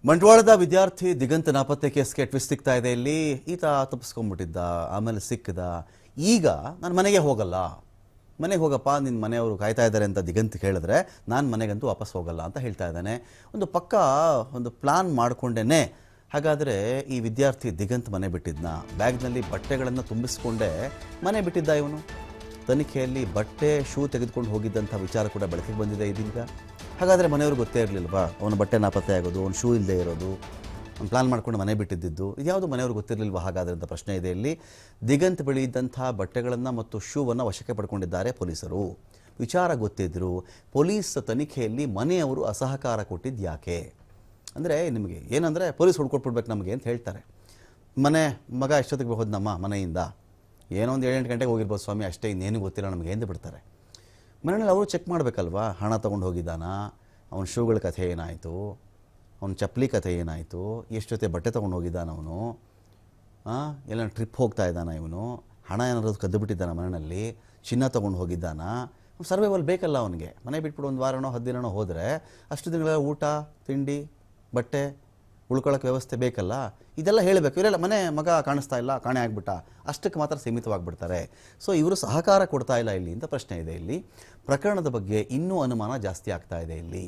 ಬಂಟ್ವಾಳದ ವಿದ್ಯಾರ್ಥಿ ದಿಗಂತ್ ನಾಪತ್ತೆ ಕೇಸ್ಗೆ ಟ್ವಿಸ್ಟ್ ಸಿಗ್ತಾ ಇದೆ. ಇಲ್ಲಿ ಈತ ತಪ್ಪಿಸ್ಕೊಂಡ್ಬಿಟ್ಟಿದ್ದ, ಆಮೇಲೆ ಸಿಕ್ಕದ. ಈಗ ನಾನು ಮನೆಗೆ ಹೋಗಲ್ಲ, ಮನೆಗೆ ಹೋಗಪ್ಪ, ನಿನ್ನ ಮನೆಯವರು ಕಾಯ್ತಾ ಇದ್ದಾರೆ ಅಂತ ದಿಗಂತ್ ಹೇಳಿದ್ರೆ ನಾನು ಮನೆಗಂತೂ ವಾಪಸ್ ಹೋಗಲ್ಲ ಅಂತ ಹೇಳ್ತಾ ಇದ್ದಾನೆ. ಒಂದು ಪ್ಲಾನ್ ಮಾಡಿಕೊಂಡೇನೆ. ಹಾಗಾದರೆ ಈ ವಿದ್ಯಾರ್ಥಿ ದಿಗಂತ್ ಮನೆ ಬಿಟ್ಟಿದ್ನ, ಬ್ಯಾಗ್ನಲ್ಲಿ ಬಟ್ಟೆಗಳನ್ನು ತುಂಬಿಸ್ಕೊಂಡೇ ಮನೆ ಬಿಟ್ಟಿದ್ದ ಇವನು. ತನಿಖೆಯಲ್ಲಿ ಬಟ್ಟೆ ಶೂ ತೆಗೆದುಕೊಂಡು ಹೋಗಿದ್ದಂಥ ವಿಚಾರ ಕೂಡ ಬೆಳಕಿಗೆ ಬಂದಿದೆ ಇದೀಗ. ಹಾಗಾದರೆ ಮನೆಯವ್ರಿಗೆ ಗೊತ್ತೇ ಇರಲಿಲ್ವಾ ಅವನ ಬಟ್ಟೆ ನಾಪತ್ತೆ ಆಗೋದು, ಅವ್ನು ಶೂ ಇಲ್ಲದೆ ಇರೋದು, ಅವ್ನು ಪ್ಲಾನ್ ಮಾಡ್ಕೊಂಡು ಮನೆ ಬಿಟ್ಟಿದ್ದು ಇದ್ಯಾವುದು ಮನೆಯವ್ರಿಗೆ ಗೊತ್ತಿರಲಿಲ್ವಾ ಹಾಗಾದರೆ ಅಂತ ಪ್ರಶ್ನೆ ಇದೆ ಇಲ್ಲಿ. ದಿಗಂತ್ ಬಳಿ ಇದ್ದಂಥ ಬಟ್ಟೆಗಳನ್ನು ಮತ್ತು ಶೂವನ್ನು ವಶಕ್ಕೆ ಪಡ್ಕೊಂಡಿದ್ದಾರೆ ಪೊಲೀಸರು. ವಿಚಾರ ಗೊತ್ತಿದ್ದರು, ಪೊಲೀಸ್ ತನಿಖೆಯಲ್ಲಿ ಮನೆಯವರು ಅಸಹಕಾರ ಕೊಟ್ಟಿದ್ದು ಯಾಕೆ ಅಂದರೆ, ನಿಮಗೆ ಏನಂದರೆ ಪೊಲೀಸ್ ಹುಡ್ಕೊಟ್ಬಿಡ್ಬೇಕು ನಮಗೆ ಅಂತ ಹೇಳ್ತಾರೆ. ಮಗ ಎಷ್ಟೊತ್ತಿಗೆ ಹೋದ್ನಮ್ಮ ಮನೆಯಿಂದ, ಏನೋ ಒಂದು 7-8 ಗಂಟೆಗೆ ಹೋಗಿರ್ಬೋದು ಸ್ವಾಮಿ, ಅಷ್ಟೇ, ಇನ್ನೇನು ಗೊತ್ತಿಲ್ಲ ನಮಗೆ ಎಂದು ಬಿಡ್ತಾರೆ. ಮನೆಯಲ್ಲಿ ಅವರು ಚೆಕ್ ಮಾಡಬೇಕಲ್ವಾ, ಹಣ ತೊಗೊಂಡು ಹೋಗಿದ್ದಾನ, ಅವನ ಶೂಗಳ ಕಥೆ ಏನಾಯಿತು, ಅವನ ಚಪ್ಪಲಿ ಕಥೆ ಏನಾಯಿತು, ಎಷ್ಟು ಜೊತೆ ಬಟ್ಟೆ ತೊಗೊಂಡು ಹೋಗಿದ್ದಾನ ಅವನು, ಎಲ್ಲ ಟ್ರಿಪ್ ಹೋಗ್ತಾ ಇದ್ದಾನ ಇವನು, ಹಣ ಏನಾದ್ರು ಕದ್ದು ಬಿಟ್ಟಿದ್ದಾನ ಮನೆಯಲ್ಲಿ, ಚಿನ್ನ ತೊಗೊಂಡು ಹೋಗಿದ್ದಾನ, ಸರ್ವೈವಲ್ ಬೇಕಲ್ಲ ಅವನಿಗೆ. ಮನೆ ಬಿಟ್ಬಿಟ್ಟು ಒಂದು ವಾರನೋ 10 ದಿನನೋ ಹೋದರೆ ಅಷ್ಟು ದಿನಗಳ ಊಟ ತಿಂಡಿ ಬಟ್ಟೆ ಉಳ್ಕೊಳ್ಳೋಕ್ಕೆ ವ್ಯವಸ್ಥೆ ಬೇಕಲ್ಲ, ಇದೆಲ್ಲ ಹೇಳಬೇಕು. ಇವರೆಲ್ಲ ಮಗ ಕಾಣಿಸ್ತಾ ಇಲ್ಲ, ಕಾಣೆ ಆಗಿಬಿಟ್ಟ, ಅಷ್ಟಕ್ಕೆ ಮಾತ್ರ ಸೀಮಿತವಾಗಿಬಿಡ್ತಾರೆ. ಸೊ ಇವರು ಸಹಕಾರ ಕೊಡ್ತಾ ಇಲ್ಲ ಇಲ್ಲಿ ಅಂತ ಪ್ರಶ್ನೆ ಇದೆ. ಇಲ್ಲಿ ಪ್ರಕರಣದ ಬಗ್ಗೆ ಇನ್ನೂ ಅನುಮಾನ ಜಾಸ್ತಿ ಆಗ್ತಾ ಇದೆ. ಇಲ್ಲಿ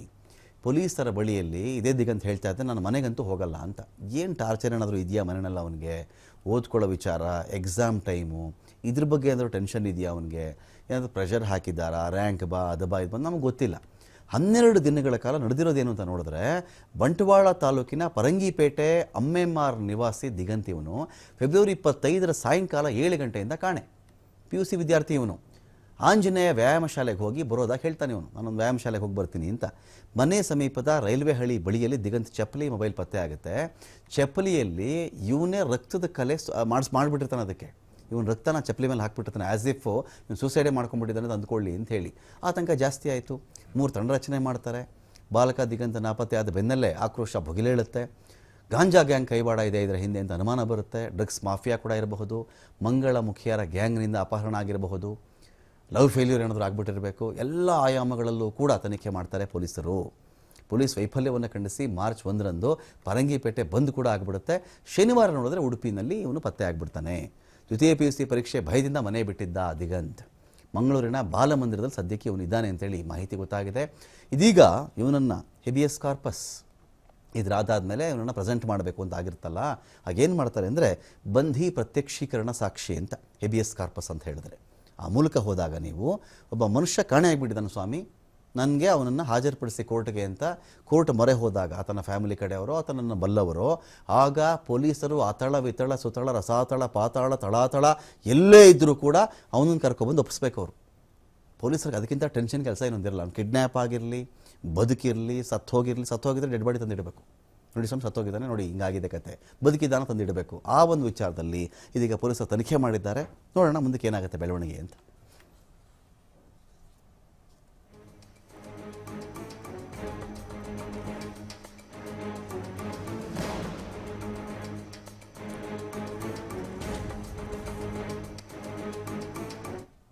ಪೊಲೀಸರ ಬಳಿಯಲ್ಲಿ ಇದೇ ದಿಗಂತ ಹೇಳ್ತಾ ಇದ್ದೆ, ನಾನು ಮನೆಗಂತೂ ಹೋಗಲ್ಲ ಅಂತ. ಏನು ಟಾರ್ಚರ್ ಏನಾದರೂ ಇದೆಯಾ ಮನೆಯಲ್ಲ ಅವನಿಗೆ, ಓದ್ಕೊಳ್ಳೋ ವಿಚಾರ, ಎಕ್ಸಾಮ್ ಟೈಮು, ಇದ್ರ ಬಗ್ಗೆ ಏನಾದರೂ ಟೆನ್ಷನ್ ಇದೆಯಾ ಅವನಿಗೆ, ಏನಾದರೂ ಪ್ರೆಷರ್ ಹಾಕಿದ್ದಾರಾ, ರ್ಯಾಂಕ್ ಬಾ ಅದು ಬಾ ಇದು ಬಂದು ನಮಗೆ ಗೊತ್ತಿಲ್ಲ. 12 ದಿನಗಳ ಕಾಲ ನಡೆದಿರೋದೇನು ಅಂತ ನೋಡಿದ್ರೆ, ಬಂಟ್ವಾಳ ತಾಲೂಕಿನ ಪರಂಗಿಪೇಟೆ ಅಮ್ಮೆಮಾರ್ ನಿವಾಸಿ ದಿಗಂತ್ ಇವನು ಫೆಬ್ರವರಿ 25 ಸಾಯಂಕಾಲ 7 ಗಂಟೆಯಿಂದ ಕಾಣೆ. PUC ವಿದ್ಯಾರ್ಥಿ ಇವನು. ಆಂಜನೇಯ ವ್ಯಾಯಾಮ ಶಾಲೆಗೆ ಹೋಗಿ ಬರೋದಾಗ ಹೇಳ್ತಾನೆ ಇವನು, ನಾನೊಂದು ವ್ಯಾಯಾಮ ಶಾಲೆಗೆ ಹೋಗಿ ಬರ್ತೀನಿ ಅಂತ. ಮನೆ ಸಮೀಪದ ರೈಲ್ವೆ ಹಳಿ ಬಳಿಯಲ್ಲಿ ದಿಗಂತ್ ಚಪ್ಪಲಿ ಮೊಬೈಲ್ ಪತ್ತೆ ಆಗುತ್ತೆ. ಚಪ್ಪಲಿಯಲ್ಲಿ ಇವನೇ ರಕ್ತದ ಕಲೆ ಮಾಡಿಬಿಟ್ಟಿರ್ತಾನೆ. ಅದಕ್ಕೆ ಇವನು ರಕ್ತನ ಚಪ್ಪಲಿ ಮೇಲೆ ಹಾಕ್ಬಿಟ್ಟಿರ್ತಾನೆ, ಆ್ಯಸ್ ಇಫ್ ಇವನು ಸೂಸೈಡೇ ಮಾಡ್ಕೊಂಡ್ಬಿಟ್ಟಿದ್ದಾನೆ ಅಂತ ಅಂದ್ಕೊಳ್ಳಿ ಅಂತ ಹೇಳಿ. ಆತಂಕ ಜಾಸ್ತಿ ಆಯಿತು. 3 ತಂಡ ರಚನೆ ಮಾಡ್ತಾರೆ. ಬಾಲಕ ದಿಗಂತ ನಾಪತ್ತೆ ಆದ ಬೆನ್ನಲ್ಲೇ ಆಕ್ರೋಶ ಭುಗಿಲೇಳುತ್ತೆ. ಗಾಂಜಾ ಗ್ಯಾಂಗ್ ಕೈವಾಡ ಇದೆ ಇದರ ಹಿಂದೆ ಅಂತ ಅನುಮಾನ ಬರುತ್ತೆ. ಡ್ರಗ್ಸ್ ಮಾಫಿಯಾ ಕೂಡ ಇರಬಹುದು, ಮಂಗಳ ಮುಖಿಯರ ಗ್ಯಾಂಗ್ನಿಂದ ಅಪಹರಣ ಆಗಿರಬಹುದು, ಲವ್ ಫೇಲ್ಯೂರ್ ಏನಾದರೂ ಆಗಿಬಿಟ್ಟಿರಬೇಕು. ಎಲ್ಲ ಆಯಾಮಗಳಲ್ಲೂ ಕೂಡ ತನಿಖೆ ಮಾಡ್ತಾರೆ ಪೊಲೀಸರು. ಪೊಲೀಸ್ ವೈಫಲ್ಯವನ್ನು ಖಂಡಿಸಿ ಮಾರ್ಚ್ 1ರಂದು ಪರಂಗಿಪೇಟೆ ಬಂದ್ ಕೂಡ ಆಗಿಬಿಡುತ್ತೆ. ಶನಿವಾರ ನೋಡಿದ್ರೆ ಉಡುಪಿನಲ್ಲಿ ಇವನು ಪತ್ತೆ ಆಗಿಬಿಡ್ತಾನೆ. ದ್ವಿತೀಯ PUC ಪರೀಕ್ಷೆ ಭಯದಿಂದ ಮನೆ ಬಿಟ್ಟಿದ್ದ ದಿಗಂತ್ ಮಂಗಳೂರಿನ ಬಾಲಮಂದಿರದಲ್ಲಿ ಸದ್ಯಕ್ಕೆ ಇವನು ಇದ್ದಾನೆ ಅಂತೇಳಿ ಮಾಹಿತಿ ಗೊತ್ತಾಗಿದೆ. ಇದೀಗ ಇವನನ್ನು ಹೆಬಿಯಸ್ ಕಾರ್ಪಸ್ ಇದರಾದಾದ್ಮೇಲೆ ಇವನನ್ನು ಪ್ರೆಸೆಂಟ್ ಮಾಡಬೇಕು ಅಂತ ಆಗಿರುತ್ತಲ್ಲ, ಹಾಗೇನು ಮಾಡ್ತಾರೆ ಅಂದರೆ ಬಂಧಿ ಪ್ರತ್ಯಕ್ಷೀಕರಣ ಸಾಕ್ಷಿ ಅಂತ ಹೆಬಿಯಸ್ ಕಾರ್ಪಸ್ ಅಂತ ಹೇಳಿದ್ರೆ, ಆ ಮೂಲಕ ಹೋದಾಗ ನೀವು ಒಬ್ಬ ಮನುಷ್ಯ ಕಾಣೆ ಆಗಿಬಿಟ್ಟಿದ್ದಾನೆ ಸ್ವಾಮಿ, ನನಗೆ ಅವನನ್ನು ಹಾಜರುಪಡಿಸಿ ಕೋರ್ಟ್ಗೆ ಅಂತ ಕೋರ್ಟ್ ಮೊರೆ ಹೋದಾಗ ಆತನ ಫ್ಯಾಮಿಲಿ ಕಡೆಯವರು, ಆತನನ್ನು ಬಲ್ಲವರು, ಆಗ ಪೊಲೀಸರು ಅತಳ ವಿತಳ ಸುತಳ ರಸಾತಳ ಪಾತಾಳ ತಳಾತಳ ಎಲ್ಲೇ ಇದ್ದರೂ ಕೂಡ ಅವನನ್ನು ಕರ್ಕೊಬಂದು ಒಪ್ಪಿಸ್ಬೇಕು ಅವರು. ಪೊಲೀಸರಿಗೆ ಅದಕ್ಕಿಂತ ಟೆನ್ಷನ್ ಕೆಲಸ ಏನೊಂದಿರಲ್ಲ. ಅವ್ನು ಕಿಡ್ನ್ಯಾಪ್ ಆಗಿರಲಿ, ಬದುಕಿರಲಿ, ಸತ್ತೋಗಿದ್ರೆ ಡೆಡ್ ಬಾಡಿ ತಂದಿಡಬೇಕು. ನೋಡಿ ಸ್ವಾಮಿ ಸತ್ತೋಗಿದ್ದಾನೆ, ನೋಡಿ ಹಿಂಗಾಗಿದೆ ಕತೆ, ಬದುಕಿದ್ದಾನ ತಂದಿಡಬೇಕು. ಆ ಒಂದು ವಿಚಾರದಲ್ಲಿ ಇದೀಗ ಪೊಲೀಸರು ತನಿಖೆ ಮಾಡಿದ್ದಾರೆ. ನೋಡೋಣ ಮುಂದಕ್ಕೆ ಏನಾಗುತ್ತೆ ಬೆಳವಣಿಗೆ ಅಂತ.